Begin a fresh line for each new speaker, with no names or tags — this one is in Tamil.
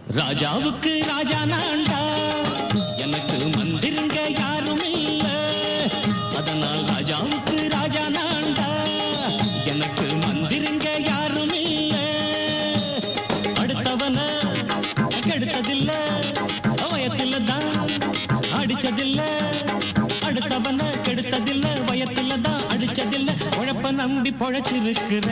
ராஜாவுக்கு ராஜா நான்டா, எனக்கு மந்திருங்க யாரும் இல்ல. அதனால் ராஜாவுக்கு ராஜா நான்டா, எனக்கு மந்திருங்க யாரும் இல்ல. அடுத்தவன கெடுத்ததில்ல, வயத்தில தான் அடிச்சதில்ல. அடுத்தவன கெடுத்ததில்ல, வயத்தில தான் அடிச்சதில்ல. உழப்ப நம்பி பொழைச்சிருக்கிற